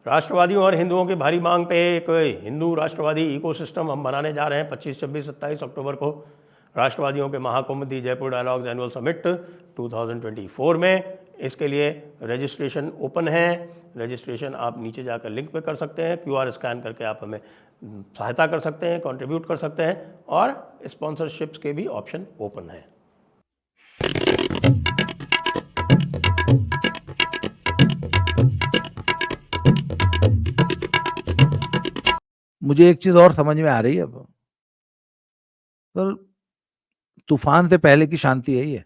राष्ट्रवादियों और हिंदुओं की भारी मांग पे एक हिंदू राष्ट्रवादी इकोसिस्टम हम बनाने जा रहे हैं 25, 26, 27 अक्टूबर को राष्ट्रवादियों के महाकुंभ दी जयपुर डायलॉग्स एनुअल समिट 2024 में। इसके लिए रजिस्ट्रेशन ओपन है। रजिस्ट्रेशन आप नीचे जाकर लिंक पे कर सकते हैं, QR स्कैन करके आप हमें सहायता कर सकते हैं, कंट्रीब्यूट कर सकते हैं, और स्पॉन्सरशिप्स के भी ऑप्शन ओपन है। मुझे एक चीज और समझ में आ रही है अब, सर तूफान से पहले की शांति यही है।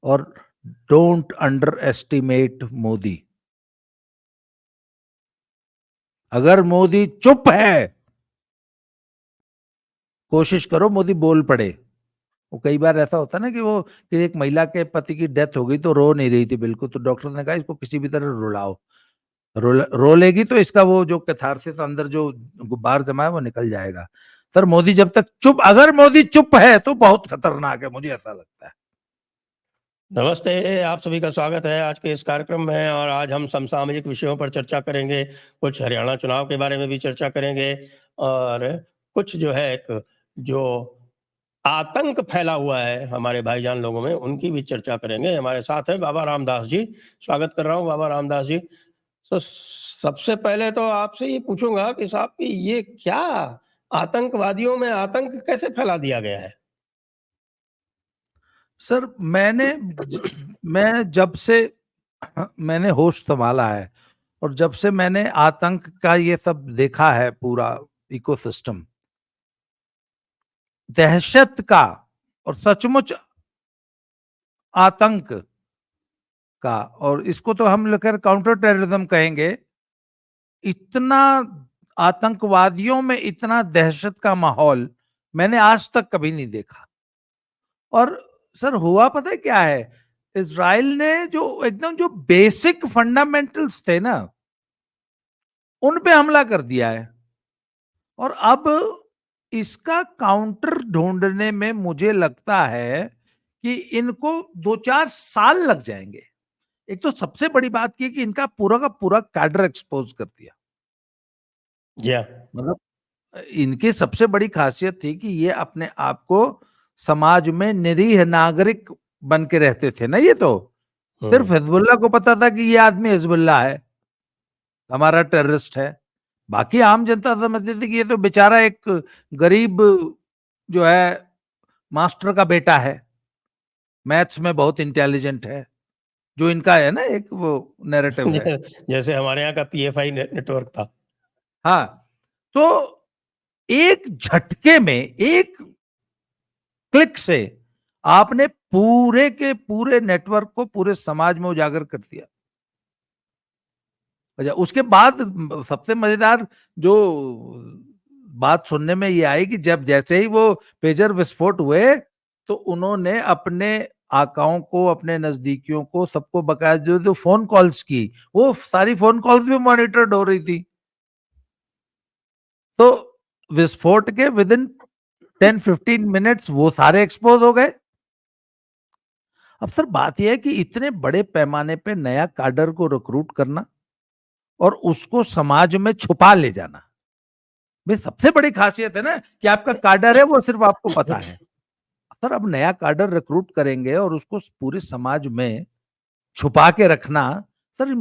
और डोंट अंडर एस्टिमेट मोदी। अगर मोदी चुप है, कोशिश करो मोदी बोल पड़े। वो कई बार ऐसा होता है ना कि एक महिला के पति की डेथ हो गई तो रो नहीं रही थी बिल्कुल, तो डॉक्टर ने कहा इसको किसी भी तरह रुलाओ, रो लेगी तो इसका वो जो कैथारसिस अंदर जो गुब्बार जमा है वो निकल जाएगा। सर मोदी जब तक चुप, अगर मोदी चुप है तो बहुत खतरनाक है, मुझे ऐसा लगता है। नमस्ते, आप सभी का स्वागत है आज के इस कार्यक्रम में। और आज हम समसामयिक विषयों पर चर्चा करेंगे, कुछ हरियाणा चुनाव के बारे में भी चर्चा करेंगे, और कुछ जो है जो आतंक फैला हुआ है हमारे भाईजान लोगों में, उनकी भी चर्चा करेंगे। हमारे साथ है बाबा रामदास जी। स्वागत कर रहा हूँ बाबा रामदास जी। तो सबसे पहले तो आपसे ये पूछूंगा कि साहब कि ये क्या आतंकवादियों में आतंक कैसे फैला दिया गया है? सर मैं जब से मैंने होश संभाला है और जब से मैंने आतंक का ये सब देखा है, पूरा इकोसिस्टम, दहशत का और सचमुच आतंक का, और इसको तो हम लेकर काउंटर टेररिज्म कहेंगे, इतना आतंकवादियों में इतना दहशत का माहौल मैंने आज तक कभी नहीं देखा। और सर हुआ पता है क्या है, इजराइल ने जो एकदम जो बेसिक फंडामेंटल्स थे ना, उन पे हमला कर दिया है। और अब इसका काउंटर ढूंढने में मुझे लगता है कि इनको 2-4 साल लग जाएंगे। एक तो सबसे बड़ी बात की कि इनका पूरा का पूरा कैडर एक्सपोज कर दिया। मतलब इनकी सबसे बड़ी खासियत थी कि ये अपने आप को समाज में निरीह नागरिक बन के रहते थे ना। ये तो सिर्फ हिजबुल्लाह को पता था कि ये आदमी हिजबुल्लाह है, हमारा टेररिस्ट है। बाकी आम जनता समझती थी कि ये तो बेचारा एक गरीब जो है मास्टर का बेटा है, मैथ्स में बहुत इंटेलिजेंट है, जो इनका है ना एक वो नैरेटिव है। जैसे हमारे यहाँ का PFI नेटवर्क था। हाँ, तो एक झटके में, एक क्लिक से आपने पूरे के पूरे नेटवर्क को पूरे समाज में उजागर कर दिया। अच्छा, उसके बाद सबसे मजेदार जो बात सुनने में ये आई कि जब जैसे ही वो पेजर विस्फोट हुए तो उन्होंने अपने आकाओं को, अपने नजदीकियों को, सबको बकाया जो फोन कॉल्स की, वो सारी फोन कॉल्स भी मॉनिटर्ड हो रही थी। तो विस्फोट के विदिन 10-15 मिनट्स वो सारे एक्सपोज हो गए। अब सर बात यह है कि इतने बड़े पैमाने पे नया काडर को रिक्रूट करना और उसको समाज में छुपा ले जाना, भाई सबसे बड़ी खासियत है ना कि आपका काडर है वो सिर्फ आपको पता है। सर अब नया काडर रिक्रूट करेंगे और उसको पूरे समाज में छुपा के रखना, सर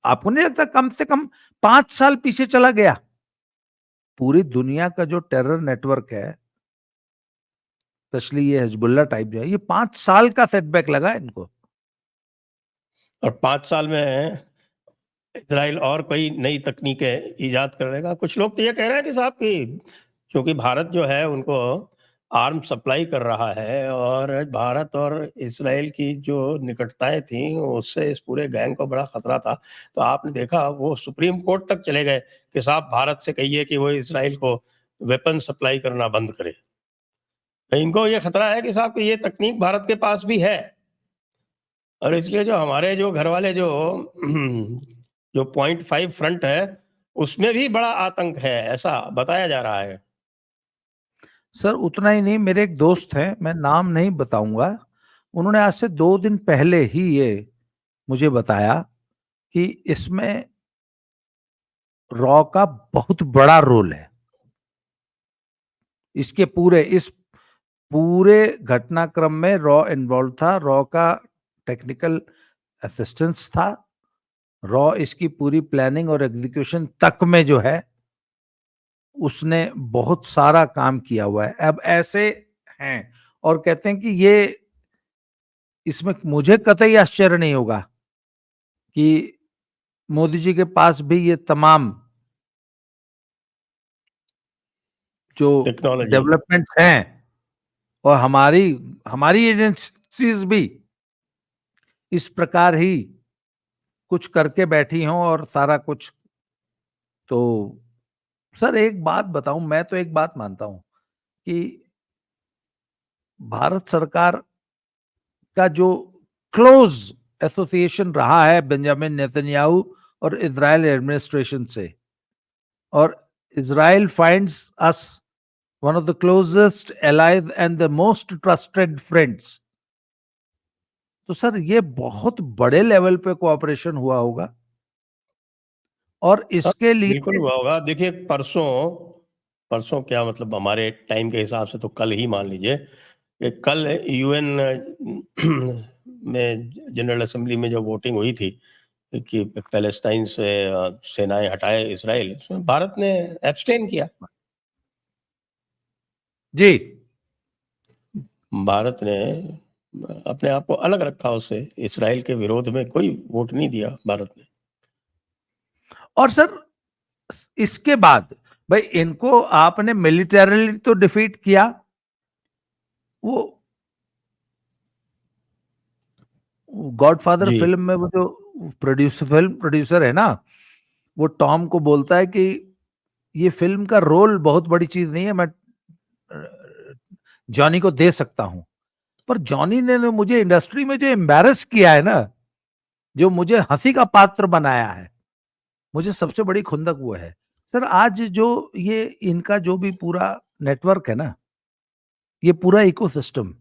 आपको नहीं लगता कम से कम 5 साल पीछे चला गया? पूरी दुनिया का जो टेरर नेटवर्क है, स्पेशली ये हिजबुल्लाह टाइप जो है, ये 5 साल का सेटबैक लगा इनको। और 5 साल में इजराइल और कोई नई तकनीकें ईजाद कर देगा। कुछ लोग तो ये कह रहे हैं कि साहब कि क्योंकि भारत जो है उनको आर्म सप्लाई कर रहा है, और भारत और इजराइल की जो निकटताएं थी उससे इस पूरे गैंग को बड़ा खतरा था। तो आपने देखा वो सुप्रीम कोर्ट तक चले गए कि साहब भारत से कहिए कि वो इजराइल को वेपन सप्लाई करना बंद करे। तो इनको ये खतरा है कि साहब कि ये तकनीक भारत के पास भी है, और इसलिए जो हमारे जो घर वाले जो जो 0.5 फ्रंट है उसमें भी बड़ा आतंक है, ऐसा बताया जा रहा है। सर उतना ही नहीं, मेरे एक दोस्त हैं, मैं नाम नहीं बताऊंगा, उन्होंने आज से 2 दिन पहले ही ये मुझे बताया कि इसमें रॉ का बहुत बड़ा रोल है इसके इस पूरे घटनाक्रम में। रॉ इन्वॉल्व था, रॉ का टेक्निकल असिस्टेंस था, रॉ इसकी पूरी प्लानिंग और एग्जीक्यूशन तक में जो है उसने बहुत सारा काम किया हुआ है। अब ऐसे हैं और कहते हैं कि ये, इसमें मुझे कतई आश्चर्य नहीं होगा कि मोदी जी के पास भी ये तमाम जो टेक्नोलॉजी। डेवलपमेंट्स हैं और हमारी हमारी एजेंसीज भी इस प्रकार ही कुछ करके बैठी हों और सारा कुछ। तो सर एक बात बताऊं, मैं तो एक बात मानता हूं कि भारत सरकार का जो क्लोज एसोसिएशन रहा है बेंजामिन नेतन्याहू और इजराइल एडमिनिस्ट्रेशन से, और Israel finds us one of the closest allies and the most trusted friends, तो सर ये बहुत बड़े लेवल पे कोऑपरेशन हुआ होगा और हाँ, इसके लिए बिल्कुल हुआ होगा। देखिए परसों परसों क्या मतलब हमारे टाइम के हिसाब से तो कल ही मान लीजिए कि कल यूएन में जनरल असेंबली में जो वोटिंग हुई थी कि पैलेस्टाइन से सेनाएं हटाए इसराइल, उसमें भारत ने एब्सटेन किया। जी। भारत ने अपने आप को अलग रखा, उससे इसराइल के विरोध में कोई वोट नहीं दिया भारत ने। और सर इसके बाद भाई इनको आपने मिलिटरली तो डिफीट किया, वो गॉडफादर जी फिल्म में वो जो फिल्म प्रोड्यूसर है ना, वो टॉम को बोलता है कि ये फिल्म का रोल बहुत बड़ी चीज नहीं है, मैं जॉनी को दे सकता हूं, पर जॉनी ने मुझे इंडस्ट्री में जो एम्बैरस किया है ना, जो मुझे हंसी का पात्र बनाया है, मुझे सबसे बड़ी खुंदक वो है। सर आज जो ये इनका जो भी पूरा नेटवर्क है ना, ये पूरा इकोसिस्टम,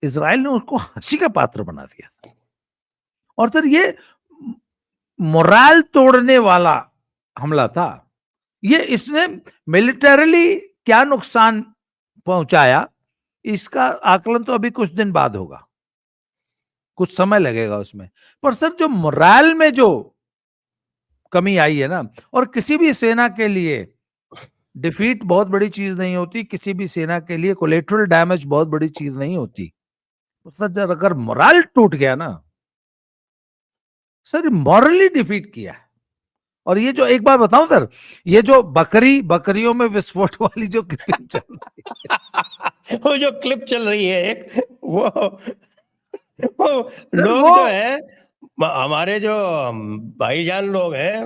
इजराइल ने उसको हंसी का पात्र बना दिया। और सर ये मोराल तोड़ने वाला हमला था। ये इसने मिलिटरली क्या नुकसान पहुंचाया, इसका आकलन तो अभी कुछ दिन बाद होगा, कुछ समय लगेगा उसमें। पर सर जो मोराल में जो कमी आई है ना, और किसी भी सेना के लिए डिफीट बहुत बड़ी चीज नहीं होती, किसी भी सेना के लिए कोलेटरल डैमेज बहुत बड़ी चीज नहीं होती। तो सर जब अगर मोराल टूट गया ना, सर मॉरली डिफीट किया है। और ये जो एक बात बताऊं सर, ये जो बकरियों में विस्फोट वाली जो क्लिपिंग चल रही है, वो जो क्लिप चल रही है एक, वो सर लोग वो जो है, हमारे जो भाईजान लोग हैं,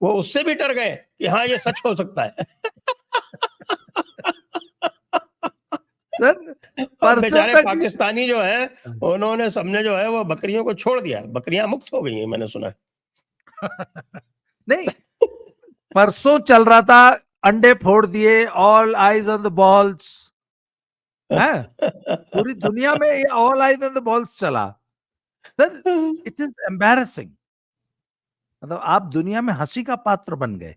वो उससे भी डर गए कि हाँ ये सच हो सकता है। सर और परसों बेचारे तक पाकिस्तानी जो है, उन्होंने सबने जो है वो बकरियों को छोड़ दिया, बकरियां मुक्त हो गई हैं, मैंने सुना नहीं, परसों चल रहा था अंडे फोड़ दिए, all eyes on the balls है, पूरी दुनिया में ये all eyes on the balls चला। सर इट इज एम्बैरेसिंग, मतलब आप दुनिया में हंसी का पात्र बन गए।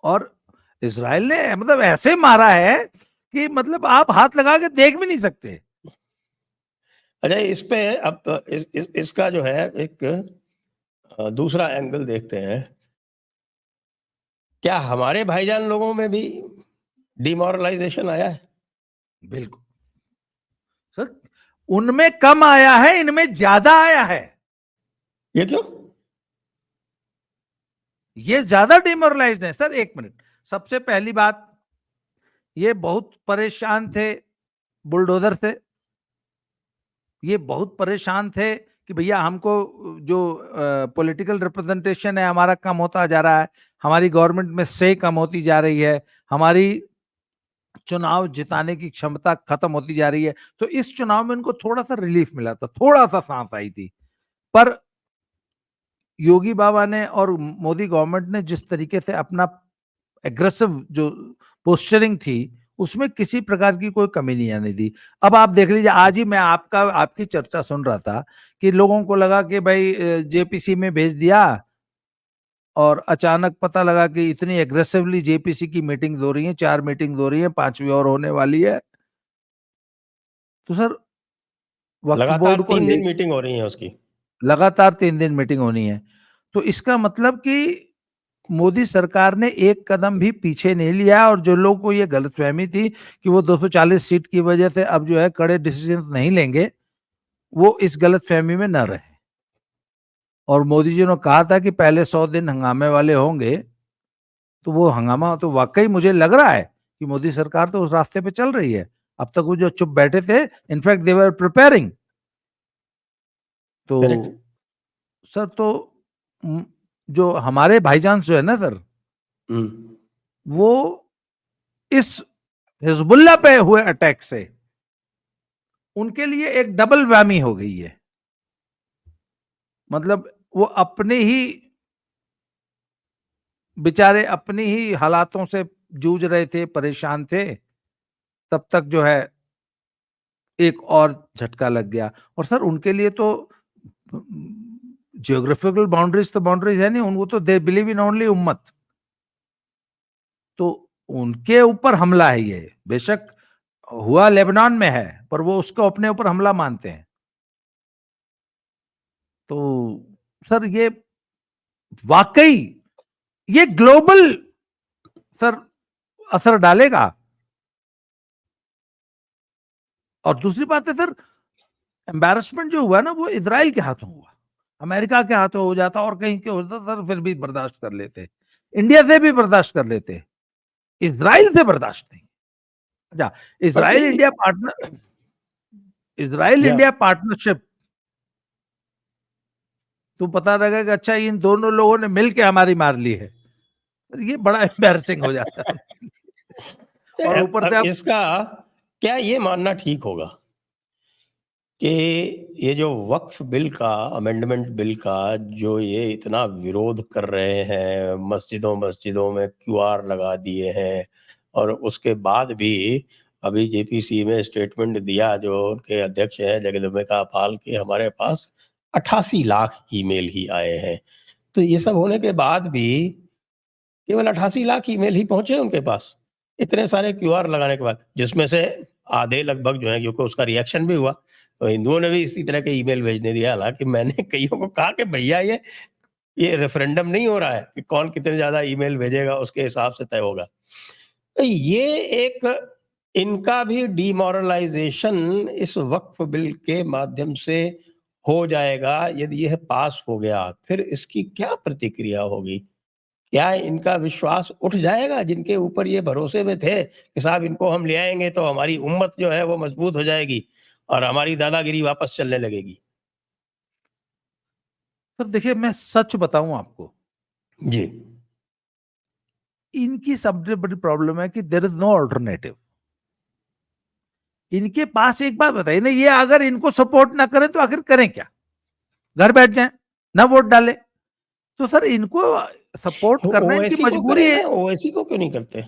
और इजराइल ने मतलब ऐसे मारा है कि मतलब आप हाथ लगा के देख भी नहीं सकते। अच्छा, इस पे अब इसका जो है एक दूसरा एंगल देखते हैं। क्या हमारे भाईजान लोगों में भी डिमोरलाइजेशन आया है? बिल्कुल सर, उनमें कम आया है, इनमें ज्यादा आया है। ये क्यों? ये ज्यादा डिमोरलाइज्ड है सर। एक मिनट, सबसे पहली बात, ये बहुत परेशान थे बुलडोजर से, ये बहुत परेशान थे कि भैया हमको जो पॉलिटिकल रिप्रेजेंटेशन है हमारा कम होता जा रहा है, हमारी गवर्नमेंट में से कम होती जा रही है, हमारी चुनाव जिताने की क्षमता खत्म होती जा रही है। तो इस चुनाव में इनको थोड़ा सा रिलीफ मिला था, थोड़ा सा सांस आई थी। पर योगी बाबा ने और मोदी गवर्नमेंट ने जिस तरीके से अपना एग्रेसिव जो पोस्चरिंग थी, उसमें किसी प्रकार की कोई कमी नहीं आने दी। अब आप देख लीजिए, आज ही मैं आपकी चर्चा सुन रहा था कि लोगों को लगा कि भाई जेपीसी में भेज दिया और अचानक पता लगा कि इतनी एग्रेसिवली जेपीसी की मीटिंग हो रही है, 4 मीटिंग हो रही है, 5वीं और होने वाली है। तो सर वक्फ लगातार बोर्ड को 3 ले दिन मीटिंग हो रही है उसकी। लगातार 3 दिन मीटिंग होनी है। तो इसका मतलब कि मोदी सरकार ने एक कदम भी पीछे नहीं लिया, और जो लोगों को ये गलतफहमी थी कि वो 240 सीट की वजह से अब जो है कड़े डिसीजन नहीं लेंगे, वो इस गलतफहमी में न रहे। और मोदी जी ने कहा था कि पहले 100 दिन हंगामे वाले होंगे, तो वो हंगामा तो वाकई मुझे लग रहा है कि मोदी सरकार तो उस रास्ते पे चल रही है। अब तक वो जो चुप बैठे थे, इनफैक्ट दे वर प्रिपेयरिंग। तो करेक्ट। सर तो जो हमारे भाईजान जो है ना सर, वो इस हिजबुल्लाह पे हुए अटैक से उनके लिए एक डबल वैमी हो गई है। मतलब वो अपने ही बेचारे अपनी ही हालातों से जूझ रहे थे, परेशान थे, तब तक जो है एक और झटका लग गया। और सर उनके लिए तो जियोग्राफिकल बाउंड्रीज तो बाउंड्रीज है नहीं, उनको तो दे बिलीव इन ओनली उम्मत। तो उनके ऊपर हमला है ये, बेशक हुआ लेबनान में है, पर वो उसको अपने ऊपर हमला मानते हैं। तो सर ये वाकई ये ग्लोबल सर असर डालेगा। और दूसरी बात है सर, एम्बैरसमेंट जो हुआ ना वो इजराइल के हाथों हुआ, अमेरिका के हाथों हो जाता और कहीं के होता सर फिर भी बर्दाश्त कर लेते, इंडिया से भी बर्दाश्त कर लेते, इजराइल से बर्दाश्त नहीं। अच्छा, बट इजराइल नहीं। इंडिया पार्टनर, इजराइल या इंडिया पार्टनरशिप, तो पता लगा कि अच्छा इन दोनों लोगों ने मिलके हमारी मार ली है, ये बड़ा एम्बैरसिंग हो जाता है। और ऊपर से अब आप इसका क्या ये मानना ठीक होगा कि ये जो वक्फ बिल का, अमेंडमेंट बिल का जो ये इतना विरोध कर रहे हैं, मस्जिदों मस्जिदों में क्यूआर लगा दिए हैं, और उसके बाद भी अभी जेपीसी में स्टेटमेंट दिया जो उनके अध्यक्ष हैं जगदम्बिका पाल के, हमारे पास 88 लाख ईमेल ही आए हैं। तो ये सब होने के बाद भी केवल 88 लाख ईमेल ही पहुंचे उनके पास, इतने सारे क्यूआर लगाने के बाद, जिसमें से आधे लगभग जो है, क्योंकि उसका रिएक्शन भी हुआ, तो हिंदुओं ने भी इसी तरह के ईमेल भेजने दिया। हालांकि मैंने कईयों को कहा कि भैया ये रेफरेंडम नहीं हो रहा है कि कौन कितने ज्यादा ईमेल भेजेगा उसके हिसाब से तय होगा। तो ये एक इनका भी डिमोरलाइजेशन इस वक्फ बिल के माध्यम से हो जाएगा। यदि यह पास हो गया, फिर इसकी क्या प्रतिक्रिया होगी? क्या इनका विश्वास उठ जाएगा, जिनके ऊपर ये भरोसे में थे कि साहब इनको हम ले आएंगे तो हमारी उम्मत जो है वो मजबूत हो जाएगी और हमारी दादागिरी वापस चलने लगेगी? सर देखिए, मैं सच बताऊं आपको, जी। इनकी सबसे बड़ी प्रॉब्लम है कि देर इज नो ऑल्टरनेटिव। इनके पास एक बात बताइए ना, ये अगर इनको सपोर्ट ना करें तो आखिर करें क्या? घर बैठ जाएं, ना वोट डालें? तो सर इनको सपोर्ट करना इनकी ओवैसी को मजबूरी करें है। ना, ओवैसी को क्यों नहीं करते?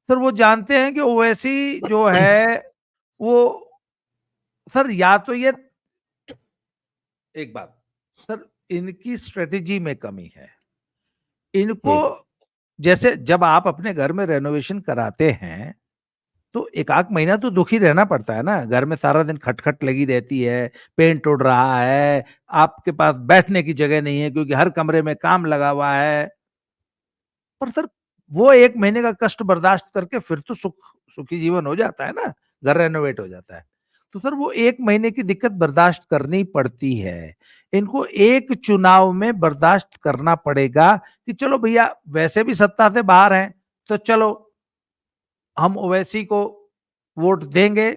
सर वो जानते हैं कि ओवैसी जो है वो, सर या तो ये, एक बात सर, इनकी स्ट्रेटेजी में कमी है। इनको, हम्म। जैसे जब आप अपने घर में रेनोवेशन कराते हैं तो एक आध महीना तो दुखी रहना पड़ता है ना, घर में सारा दिन खटखट लगी रहती है, पेंट उड़ रहा है, आपके पास बैठने की जगह नहीं है क्योंकि हर कमरे में काम लगा हुआ है। पर सर वो एक महीने का कष्ट बर्दाश्त करके फिर तो सुखी जीवन हो जाता है ना, घर रेनोवेट हो जाता है। तो सर वो एक महीने की दिक्कत बर्दाश्त करनी पड़ती है। इनको एक चुनाव में बर्दाश्त करना पड़ेगा कि चलो भैया वैसे भी सत्ता से बाहर हैं, तो चलो हम ओवैसी को वोट देंगे,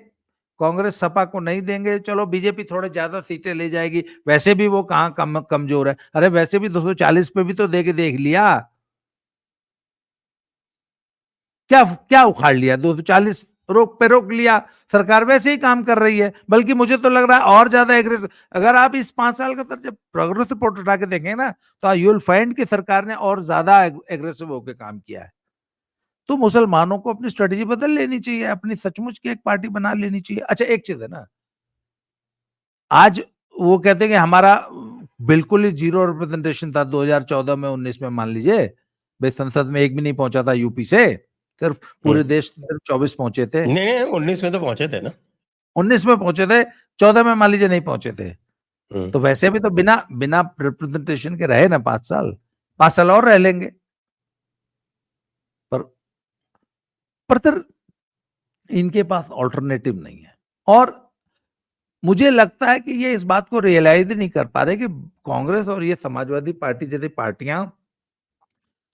कांग्रेस सपा को नहीं देंगे, चलो बीजेपी थोड़े ज्यादा सीटें ले जाएगी, वैसे भी वो कहां कमजोर है। अरे वैसे भी 240 पे भी तो देके देख लिया, क्या क्या उखाड़ लिया? 240 रोक पे रोक लिया, सरकार वैसे ही काम कर रही है। बल्कि मुझे तो लग रहा है और ज्यादा एग्रेसिव। अगर आप इस 5 साल का सर जब प्रोग्रेस रिपोर्ट उठा के देखें ना, तो यू विल फाइंड कि सरकार ने और ज्यादा एग्रेसिव होकर काम किया है। तो मुसलमानों को अपनी स्ट्रेटेजी बदल लेनी चाहिए, अपनी सचमुच की एक पार्टी बना लेनी चाहिए। अच्छा एक चीज है ना, आज वो कहते हैं कि हमारा बिल्कुल ही जीरो रिप्रेजेंटेशन था 2014 में, 19 में मान लीजिए भाई संसद में एक भी नहीं पहुंचा था यूपी से, सिर्फ पूरे देश से सिर्फ 24 पहुंचे थे। नहीं 19 में तो पहुंचे थे ना। 19 में पहुंचे थे, 14 में मान लीजिए नहीं पहुंचे थे। तो वैसे भी तो बिना बिना रिप्रेजेंटेशन के रहे ना 5 साल, 5 साल और रह लेंगे। पर तर इनके पास ऑल्टरनेटिव नहीं है। और मुझे लगता है कि ये इस बात को रियलाइज ही नहीं कर पा रहे कि कांग्रेस और ये समाजवादी पार्टी जैसी पार्टियां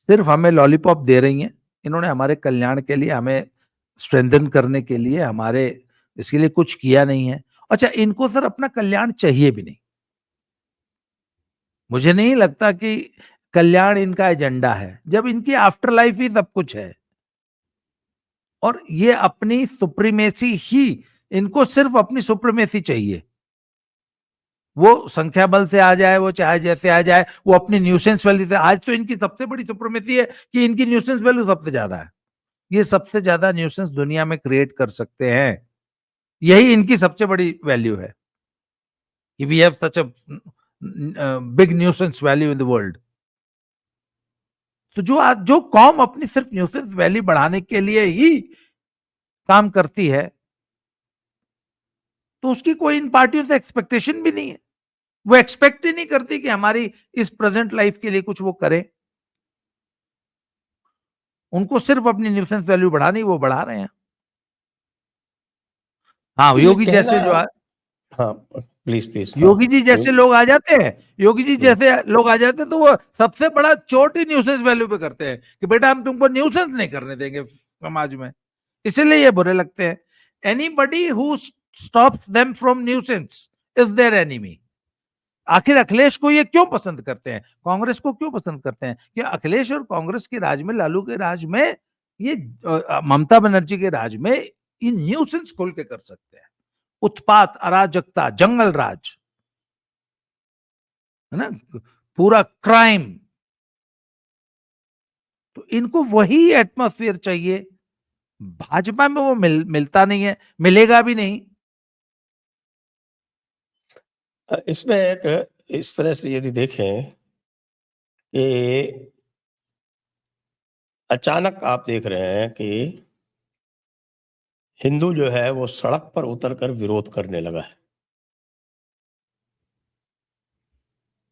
सिर्फ हमें लॉलीपॉप दे रही हैं। इन्होंने हमारे कल्याण के लिए, हमें स्ट्रेंथन करने के लिए, हमारे इसके लिए कुछ किया नहीं है। अच्छा, इनको सर अपना कल्याण चाहिए भी नहीं। मुझे नहीं लगता कि कल्याण इनका एजेंडा है, जब इनकी आफ्टर लाइफ ही सब कुछ है। और ये अपनी सुप्रीमेसी ही, इनको सिर्फ अपनी सुप्रीमेसी चाहिए। वो संख्या बल से आ जाए, वो चाहे जैसे आ जाए, वो अपनी न्यूसेंस वैल्यू से। आज तो इनकी सबसे बड़ी सुप्रीमेसी है कि इनकी न्यूसेंस वैल्यू सबसे ज्यादा है। ये सबसे ज्यादा न्यूसेंस दुनिया में क्रिएट कर सकते हैं, यही इनकी सबसे बड़ी वैल्यू है कि we have such a big nuisance value in the world. तो जो कौम अपनी सिर्फ न्यूसेंस वैल्यू बढ़ाने के लिए ही काम करती है, तो उसकी कोई इन पार्टियों से एक्सपेक्टेशन भी नहीं है। वो एक्सपेक्ट ही नहीं करती कि हमारी इस प्रेजेंट लाइफ के लिए कुछ वो करे। उनको सिर्फ अपनी न्यूसेंस वैल्यू बढ़ानी, वो बढ़ा रहे हैं। हाँ, तो ये योगी कहना, जैसे जो हाँ प्लीज प्लीज, हाँ योगी जी जैसे लोग आ जाते हैं, योगी जी जैसे लोग आ जाते हैं, तो वो सबसे बड़ा चोट ही न्यूसेंस वैल्यू पे करते हैं कि बेटा हम तुमको न्यूसेंस नहीं करने देंगे समाज में। इसीलिए ये बुरे लगते हैं। Anybody who stops them from nuisance is their enemy. आखिर अखिलेश को ये क्यों पसंद करते हैं, कांग्रेस को क्यों पसंद करते हैं? कि अखिलेश और कांग्रेस के राज में, लालू के राज में, ये ममता बनर्जी के राज में ये न्यूसेंस खोल के कर सकते हैं। उत्पात, अराजकता, जंगल राज, है ना, पूरा क्राइम। तो इनको वही एटमॉस्फेयर चाहिए। भाजपा में वो मिलता नहीं है, मिलेगा भी नहीं। इसमें एक इस तरह से यदि देखें कि अचानक आप देख रहे हैं कि हिंदू जो है वो सड़क पर उतरकर विरोध करने लगा है।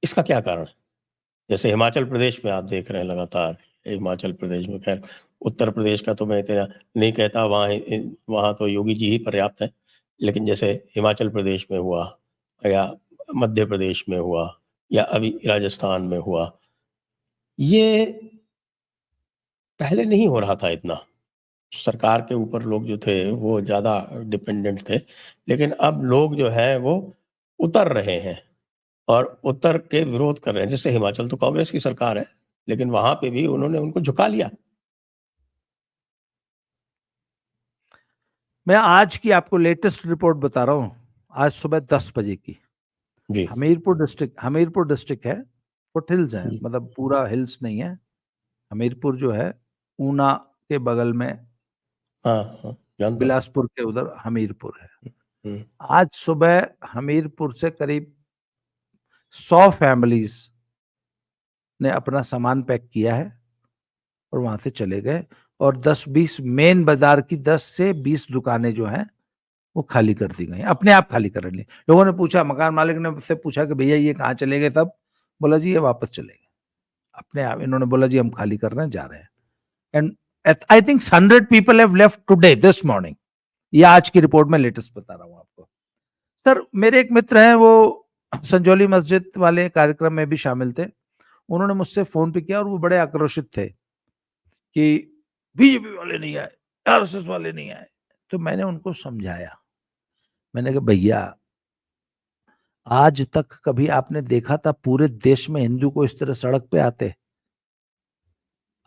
इसका क्या कारण है? जैसे हिमाचल प्रदेश में आप देख रहे हैं लगातार, हिमाचल प्रदेश में, खैर उत्तर प्रदेश का तो मैं इतना नहीं कहता, वहाँ तो योगी जी ही पर्याप्त है। लेकिन जैसे हिमाचल प्रदेश में हुआ, या मध्य प्रदेश में हुआ, या अभी राजस्थान में हुआ, ये पहले नहीं हो रहा था इतना। सरकार के ऊपर लोग जो थे वो ज़्यादा डिपेंडेंट थे, लेकिन अब लोग जो हैं वो उतर रहे हैं और उतर के विरोध कर रहे हैं। जैसे हिमाचल तो कांग्रेस की सरकार है, लेकिन वहाँ पे भी उन्होंने उनको झुका लिया। मैं आज की आपको लेटेस्ट रिपोर्ट बता रहा हूं, आज सुबह 10 बजे की। जी। हमीरपुर डिस्ट्रिक्ट है, फुट हिल्स है, मतलब पूरा हिल्स नहीं है। हमीरपुर जो है ऊना के बगल में, हाँ, हाँ, जानता हूँ। बिलासपुर के उधर हमीरपुर है। हुँ, आज सुबह हमीरपुर से करीब 100 फैमिलीज ने अपना सामान पैक किया है और वहां से चले गए। और 10-20 मेन बाजार की 10 से 20 दुकानें जो हैं वो खाली कर दी गई, अपने आप खाली कर ली। लोगों ने पूछा, मकान मालिक ने से पूछा कि भैया ये कहाँ चले गए, तब बोला जी ये वापस चले गए अपने आप। इन्होंने बोला जी हम खाली करने जा रहे हैं। And I think 100 people have left today, this morning. ये आज की रिपोर्ट में लेटेस्ट बता रहा हूं आपको। सर मेरे एक मित्र हैं, वो संजौली मस्जिद वाले कार्यक्रम में भी शामिल थे। उन्होंने मुझसे फोन पे किया और वो बड़े आक्रोशित थे कि बीजेपी वाले नहीं आए, आरएसएस वाले नहीं आए। तो मैंने उनको समझाया, मैंने कहा भैया आज तक कभी आपने देखा था पूरे देश में हिंदू को इस तरह सड़क पे आते?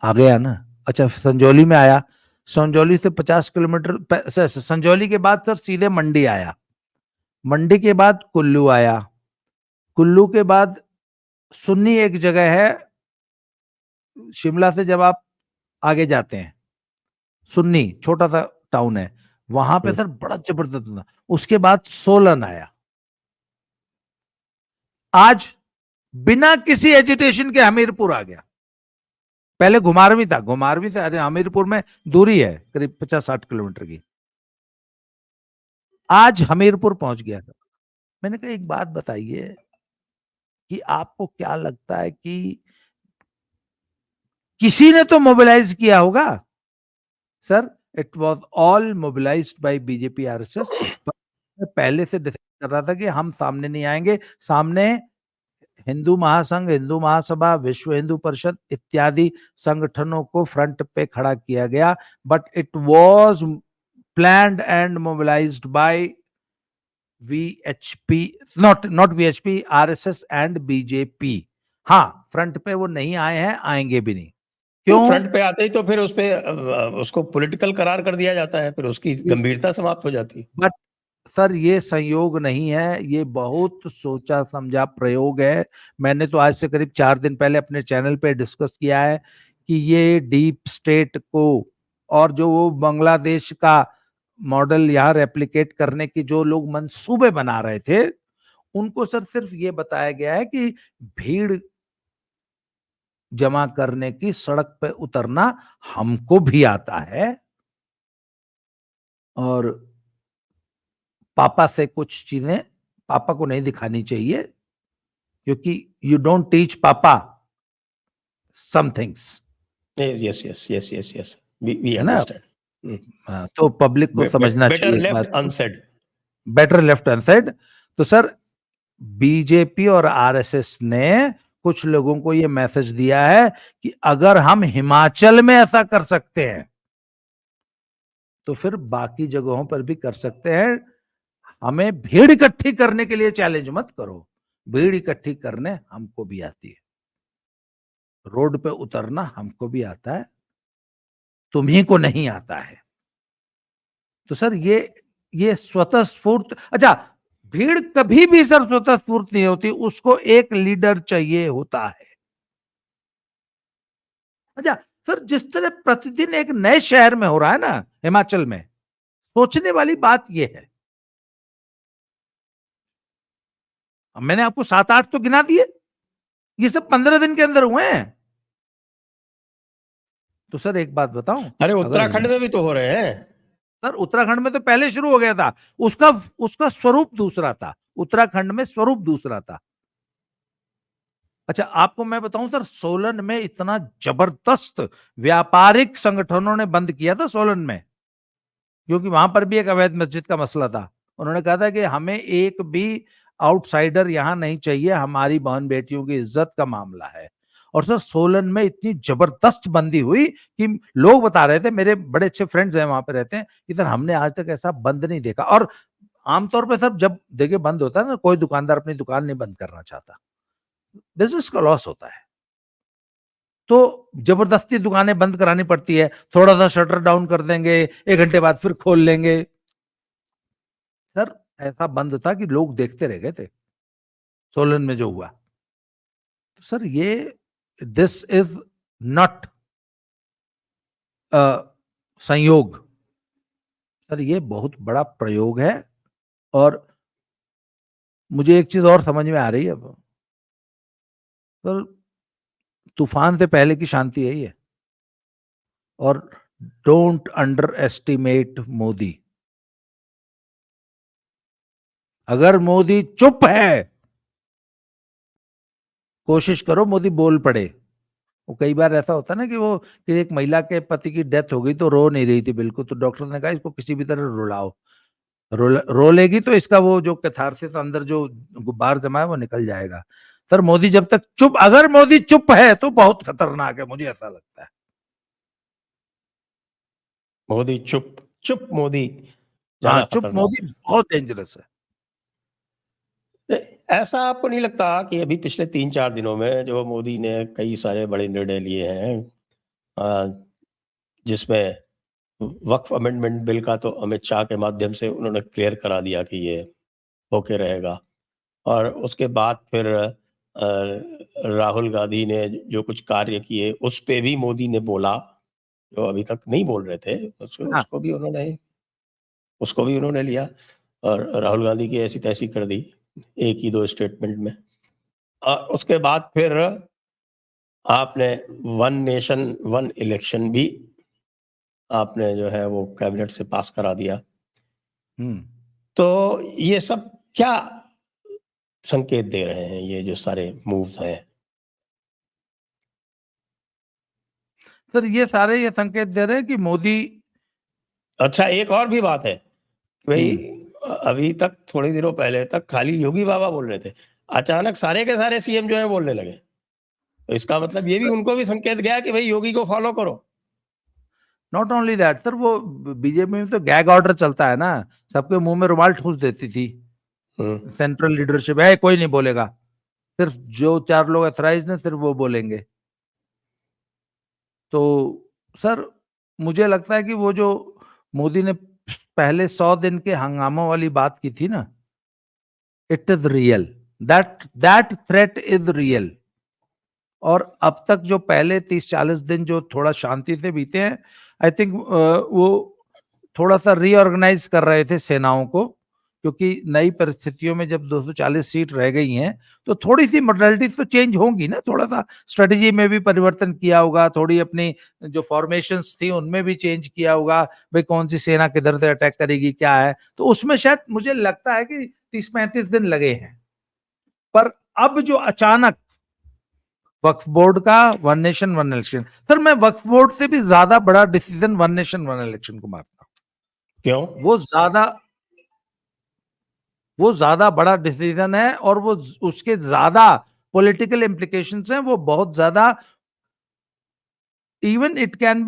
आ गया ना। अच्छा, संजौली में आया, संजौली से 50 किलोमीटर, संजौली के बाद सर सीधे मंडी आया, मंडी के बाद कुल्लू आया, कुल्लू के बाद सुन्नी एक जगह है, शिमला से जब आप आगे जाते हैं, सुन्नी छोटा सा टाउन है, वहां पे सर बड़ा जबरदस्त था। उसके बाद सोलन आया। आज बिना किसी एजिटेशन के हमीरपुर आ गया। पहले घुमारवी था, घुमारवी से अरे हमीरपुर में दूरी है करीब 50-60 किलोमीटर की, आज हमीरपुर पहुंच गया था। मैंने कहा एक बात बताइए कि आपको क्या लगता है कि किसी ने तो मोबिलाइज किया होगा? Sir, it was all mobilised by BJP RSS. पहले से डिसाइड कर रहा था कि हम सामने नहीं आएंगे, सामने हिंदू महासंघ, हिंदू महासभा, विश्व हिंदू परिषद इत्यादि संगठनों को फ्रंट पे खड़ा किया गया, but it was planned and mobilised by VHP, not VHP, RSS and BJP. हाँ, फ्रंट पे वो नहीं आए हैं, आएंगे भी नहीं। तो क्यों? फ्रंट पे आते ही तो फिर उस पे उसको पॉलिटिकल करार कर दिया जाता है, फिर उसकी गंभीरता समाप्त हो जाती है। बट सर, ये संयोग नहीं है, ये बहुत सोचा समझा प्रयोग है। मैंने तो आज से करीब 4 दिन पहले अपने चैनल पे डिस्कस किया है कि ये डीप स्टेट को और जो वो बांग्लादेश का मॉडल यहाँ रेप्लिकेट करने की जो लोग मंसूबे बना रहे थे, उनको सर सिर्फ ये बताया गया है कि भीड़ जमा करने की, सड़क पे उतरना हमको भी आता है, और पापा से कुछ चीजें पापा को नहीं दिखानी चाहिए, क्योंकि you don't teach papa some things, yes yes yes yes yes, we है ना? अंडरस्टैंड। तो पब्लिक को समझना बेटर चाहिए इस लेफ्ट बात को, अनसेड। Better left unsaid. तो सर, बीजेपी और आरएसएस ने कुछ लोगों को यह मैसेज दिया है कि अगर हम हिमाचल में ऐसा कर सकते हैं तो फिर बाकी जगहों पर भी कर सकते हैं। हमें भीड़ इकट्ठी करने के लिए चैलेंज मत करो, भीड़ इकट्ठी करने हमको भी आती है, रोड पे उतरना हमको भी आता है, तुम्ही को नहीं आता है। तो सर, ये स्वतः स्फूर्त, अच्छा, भीड़ कभी भी सर स्वतः स्फूर्त नहीं होती, उसको एक लीडर चाहिए होता है। अच्छा सर, जिस तरह प्रतिदिन एक नए शहर में हो रहा है ना हिमाचल में, सोचने वाली बात यह है, मैंने आपको 7-8 तो गिना दिए, ये सब 15 दिन के अंदर हुए हैं। तो सर एक बात बताऊं, अरे अगर उत्तराखंड में भी तो हो रहे हैं। सर उत्तराखंड में तो पहले शुरू हो गया था, उसका उसका स्वरूप दूसरा था, उत्तराखंड में स्वरूप दूसरा था। अच्छा, आपको मैं बताऊं सर, सोलन में इतना जबरदस्त व्यापारिक संगठनों ने बंद किया था सोलन में, क्योंकि वहां पर भी एक अवैध मस्जिद का मसला था। उन्होंने कहा था कि हमें एक भी आउटसाइडर यहां नहीं चाहिए, हमारी बहन बेटियों की इज्जत का मामला है। और सर सोलन में इतनी जबरदस्त बंदी हुई कि लोग बता रहे थे, मेरे बड़े अच्छे फ्रेंड्स हैं वहां पे रहते हैं, कि सर हमने आज तक ऐसा बंद नहीं देखा। और आमतौर पर सर जब देखिए बंद होता है ना, कोई दुकानदार अपनी दुकान नहीं बंद करना चाहता, बिजनेस का लॉस होता है, तो जबरदस्ती दुकानें बंद करानी पड़ती है, थोड़ा सा शटर डाउन कर देंगे, 1 घंटे बाद फिर खोल लेंगे। सर ऐसा बंद था कि लोग देखते रह गए थे सोलन में जो हुआ। तो सर ये, दिस इज नॉट संयोग, सर ये बहुत बड़ा प्रयोग है। और मुझे एक चीज और समझ में आ रही है अब, सर तूफान से पहले की शांति यही है। और डोंट अंडर एस्टिमेट मोदी। अगर मोदी चुप है, कोशिश करो मोदी बोल पड़े। वो कई बार ऐसा होता है ना कि वो कि एक महिला के पति की डेथ हो गई तो रो नहीं रही थी बिल्कुल, तो डॉक्टर ने कहा इसको किसी भी तरह रुलाओ, रो लेगी तो इसका वो जो कैथारसिस अंदर जो गुब्बार जमा है वो निकल जाएगा। सर मोदी जब तक चुप, अगर मोदी चुप है तो बहुत खतरनाक है, मुझे ऐसा लगता है। मोदी चुप, चुप मोदी हाँ, ज्यादा चुप खतरनाक मोदी बहुत डेंजरस है। है। ऐसा आपको नहीं लगता कि अभी पिछले 3-4 दिनों में जो मोदी ने कई सारे बड़े निर्णय लिए हैं, जिसमें वक्फ अमेंडमेंट बिल का तो अमित शाह के माध्यम से उन्होंने क्लियर करा दिया कि ये होके रहेगा, और उसके बाद फिर राहुल गांधी ने जो कुछ कार्य किए उस पे भी मोदी ने बोला, जो अभी तक नहीं बोल रहे थे, हाँ, उसको भी उन्होंने लिया और राहुल गांधी की ऐसी तैसी कर दी एक ही 2 स्टेटमेंट में। उसके बाद फिर आपने वन नेशन वन इलेक्शन भी आपने जो है वो कैबिनेट से पास करा दिया। तो ये सब क्या संकेत दे रहे हैं, ये जो सारे मूव्स हैं? सर ये सारे ये संकेत दे रहे हैं कि मोदी। अच्छा, एक और भी बात है भाई, अभी तक थोड़ी दिनों पहले तक खाली योगी बाबा बोल रहे थे, अचानक सारे के सारे सीएम जो है बोलने लगे, तो इसका मतलब ये भी उनको भी संकेत गया कि भाई योगी को फॉलो करो। नॉट ओनली दैट सर, वो बीजेपी में तो गैग ऑर्डर चलता है ना, सबके मुंह में रुमाल ठूस देती थी सेंट्रल लीडरशिप, है कोई नहीं बोलेगा, सिर्फ जो 4 लोग अथराइज ने सिर्फ वो बोलेंगे। तो सर मुझे लगता है कि वो जो मोदी ने पहले 100 दिन के हंगामों वाली बात की थी ना, it is real, that threat is real. और अब तक जो पहले 30-40 दिन जो थोड़ा शांति से बीते हैं, आई थिंक वो थोड़ा सा रीऑर्गेनाइज कर रहे थे सेनाओं को, क्योंकि नई परिस्थितियों में जब 240 सीट रह गई हैं तो थोड़ी सी मॉडलिटीज तो चेंज होंगी ना, थोड़ा सा स्ट्रेटेजी में भी परिवर्तन किया होगा, थोड़ी अपनी जो फॉर्मेशंस थी उनमें भी चेंज किया होगा, भाई कौन सी सेना किधर से अटैक करेगी क्या है, तो उसमें शायद मुझे लगता है कि 30-35 दिन लगे हैं। पर अब जो अचानक वक्फ बोर्ड का one nation one election, sir मैं वक्फ बोर्ड से भी ज्यादा बड़ा decision one nation one election को मानता हूं। क्यों? वो ज्यादा बड़ा डिसीजन है और वो उसके ज्यादा पॉलिटिकल इंप्लीकेशंस हैं, वो बहुत ज्यादा, इवन इट कैन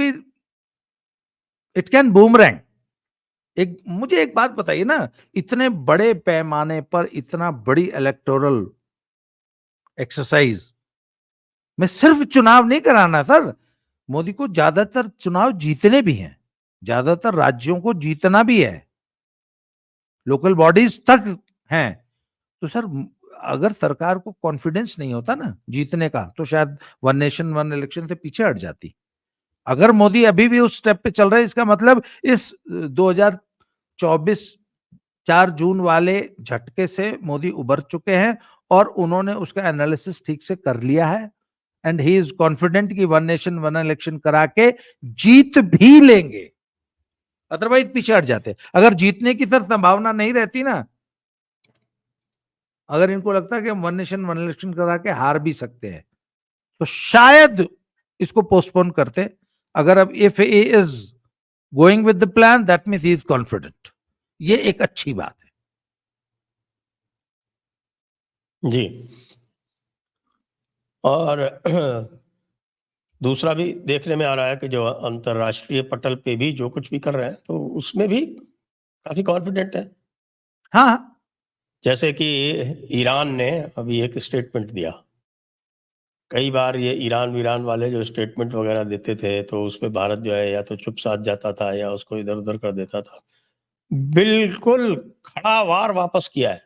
बूमरैंग। मुझे एक बात बताइए ना, इतने बड़े पैमाने पर इतना बड़ी इलेक्टोरल एक्सरसाइज में सिर्फ चुनाव नहीं कराना सर, मोदी को ज्यादातर चुनाव जीतने भी हैं, ज्यादातर राज्यों को जीतना भी है, लोकल बॉडीज तक हैं। तो सर अगर सरकार को कॉन्फिडेंस नहीं होता ना जीतने का, तो शायद वन नेशन वन इलेक्शन से पीछे हट जाती। अगर मोदी अभी भी उस स्टेप पे चल रहे हैं, इसका मतलब इस 2024 4 जून वाले झटके से मोदी उबर चुके हैं और उन्होंने उसका एनालिसिस ठीक से कर लिया है, एंड ही इज कॉन्फिडेंट कि वन नेशन वन इलेक्शन करा के जीत भी लेंगे, अदरवाइज पीछे हट जाते। अगर जीतने की सर संभावना नहीं रहती ना, अगर इनको लगता है कि हम वन नेशन वन इलेक्शन करा के हार भी सकते हैं, तो शायद इसको पोस्टपोन करते। अगर अब if he is going with the plan, that means he is confident, ये एक अच्छी बात है जी। और दूसरा भी देखने में आ रहा है कि जो अंतर्राष्ट्रीय पटल पे भी जो कुछ भी कर रहे हैं, तो उसमें भी काफी कॉन्फिडेंट है। हाँ, जैसे कि ईरान ने अभी एक स्टेटमेंट दिया। कई बार ये ईरान वीरान वाले जो स्टेटमेंट वगैरह देते थे, तो उसमें भारत जो है या तो चुप साध जाता था या उसको इधर उधर कर देता था। बिल्कुल खड़ा वार वापस किया है